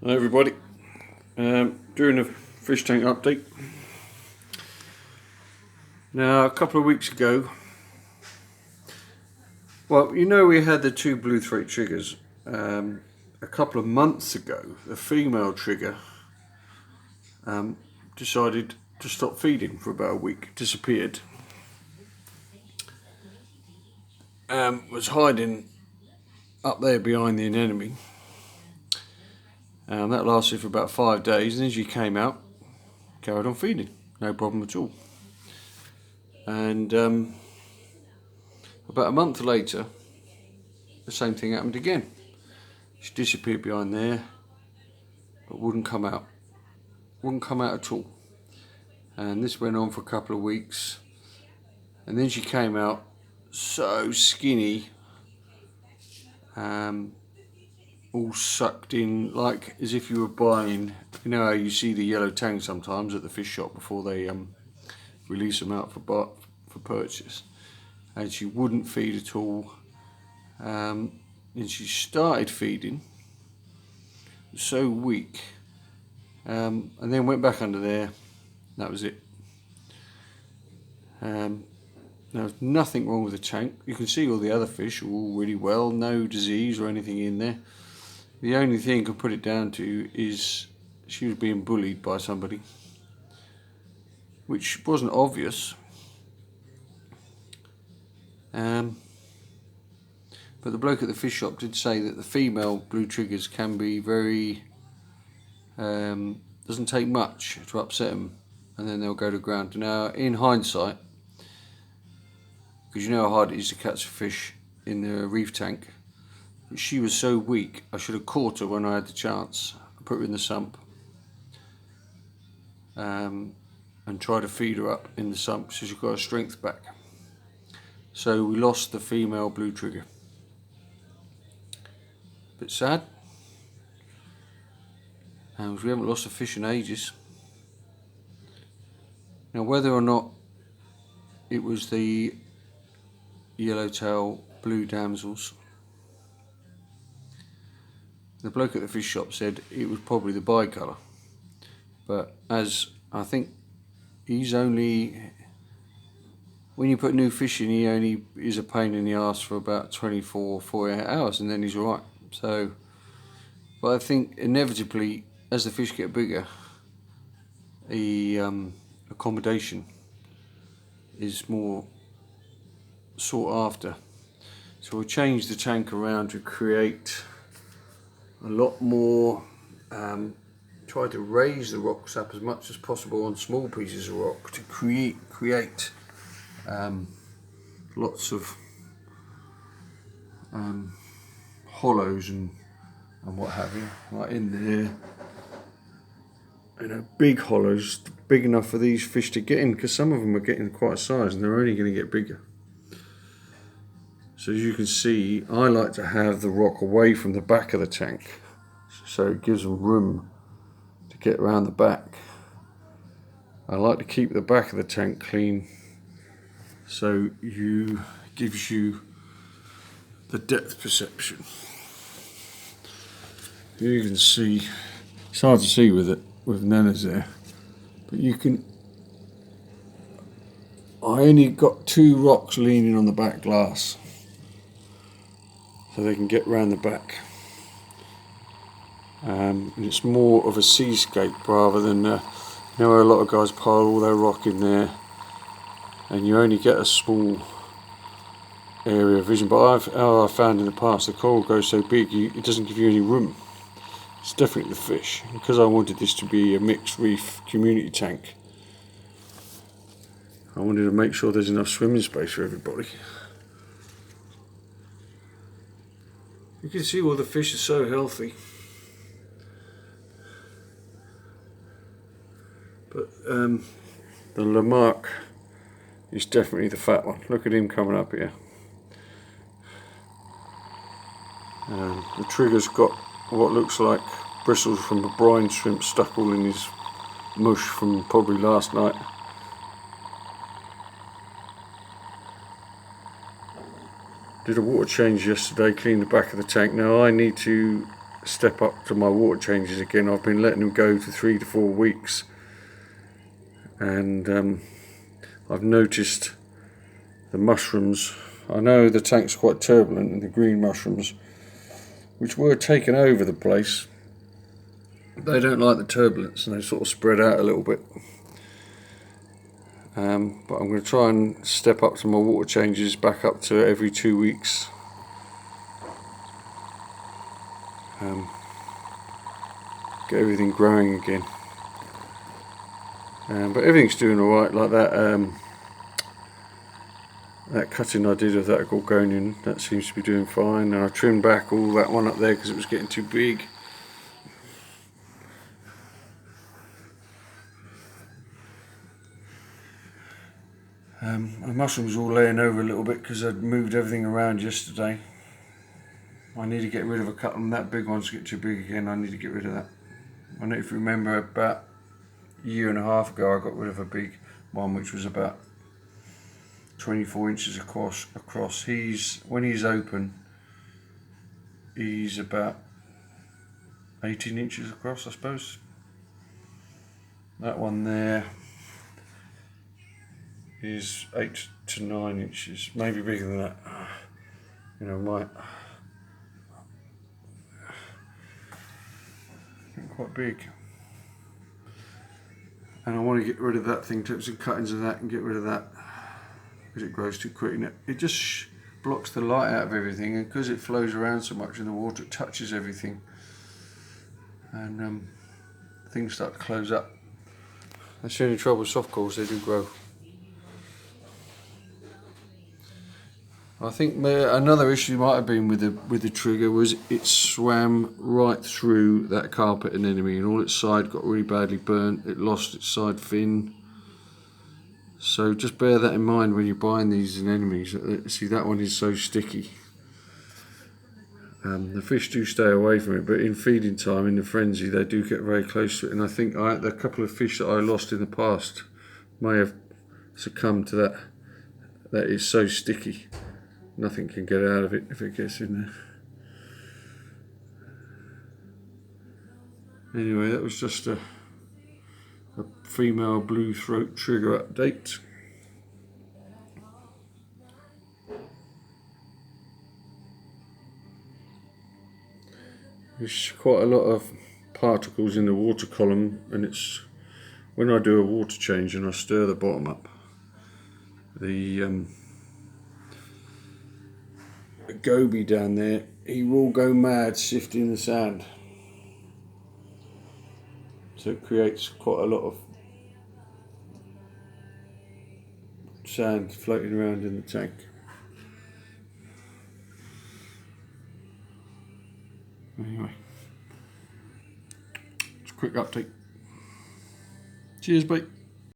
Hi everybody, doing a fish tank update. Now a couple of weeks ago, we had the two blue thread triggers. A couple of months ago, the female trigger decided to stop feeding for about a week, disappeared. Was hiding up there behind the anemone. That lasted for about 5 days, and as she came out, carried on feeding, no problem at all. And about a month later, the same thing happened again. She disappeared behind there, but wouldn't come out. Wouldn't come out at all. And this went on for a couple of weeks. And then she came out so skinny, all sucked in, like as if you were buying, you know how you see the yellow tang sometimes at the fish shop before they release them out for purchase. And she wouldn't feed at all. And she started feeding, so weak, and then went back under there. That was it. There's nothing wrong with the tank. You can see all the other fish are all really well, no disease or anything in there. The only thing I can put it down to is she was being bullied by somebody, which wasn't obvious. But the bloke at the fish shop did say that the female blue triggers can be very, doesn't take much to upset them, and then they'll go to ground. Now, in hindsight, because you know how hard it is to catch a fish in the reef tank, she was so weak, I should have caught her when I had the chance. I put her in the sump and tried to feed her up in the sump so she got her strength back. So we lost the female blue trigger. Bit sad. We haven't lost a fish in ages. Now, whether or not it was the yellowtail blue damsels, the bloke at the fish shop said it was probably the bicolour, but as I think he's only, when you put new fish in, he only is a pain in the ass for about 48 hours, and then he's alright. So, but I think inevitably, as the fish get bigger, the accommodation is more sought after. So we'll change the tank around to create a lot more, try to raise the rocks up as much as possible on small pieces of rock to create lots of hollows and what have you, like in there, big hollows big enough for these fish to get in, because some of them are getting quite a size and they're only going to get bigger. So as you can see, I like to have the rock away from the back of the tank, so it gives them room to get around the back. I like to keep the back of the tank clean, so gives you the depth perception. You can see, it's hard to see with nanas there, but you can, I only got 2 rocks leaning on the back glass, so they can get round the back. And it's more of a seascape rather than, a lot of guys pile all their rock in there and you only get a small area of vision. But I've found in the past, the coral goes so big, it doesn't give you any room. It's definitely the fish. Because I wanted this to be a mixed reef community tank, I wanted to make sure there's enough swimming space for everybody. You can see all the fish are so healthy. But the Lamarck is definitely the fat one. Look at him coming up here. The trigger's got what looks like bristles from a brine shrimp stuck all in his mush from probably last night. Did a water change yesterday, cleaned the back of the tank. Now I need to step up to my water changes again. I've been letting them go for 3 to 4 weeks, and I've noticed the mushrooms. I know the tank's quite turbulent, and the green mushrooms, which were taking over the place, they don't like the turbulence and they sort of spread out a little bit. But I'm going to try and step up to my water changes back up to every 2 weeks. Get everything growing again. But everything's doing alright, like that that cutting I did of that Gorgonian, that seems to be doing fine, and I trimmed back all that one up there because it was getting too big. My mushrooms all laying over a little bit because I'd moved everything around yesterday. I need to get rid of a couple, and that big one's getting too big again. I need to get rid of that. I don't know if you remember, about a year and a half ago I got rid of a big one which was about 24 inches across. When he's open, he's about 18 inches across, I suppose. That one there is 8 to 9 inches, maybe bigger than that. You know, quite big. And I want to get rid of that thing, take some cuttings of that and get rid of that, because it grows too quick, and it just blocks the light out of everything, and because it flows around so much in the water, it touches everything, and things start to close up. That's the only trouble with soft corals, they do grow. I think another issue might have been with the trigger was it swam right through that carpet anemone, and all its side got really badly burnt. It lost its side fin. So just bear that in mind when you're buying these anemones. See, that one is so sticky. The fish do stay away from it, but in feeding time, in the frenzy, they do get very close to it. And I think the couple of fish that I lost in the past may have succumbed to that. That is so sticky. Nothing can get out of it if it gets in there. Anyway, that was just a female blue throat trigger update. There's quite a lot of particles in the water column, and it's when I do a water change and I stir the bottom up, the goby down there, he will go mad sifting the sand, so it creates quite a lot of sand floating around in the tank. Anyway, it's a quick update. Cheers, mate.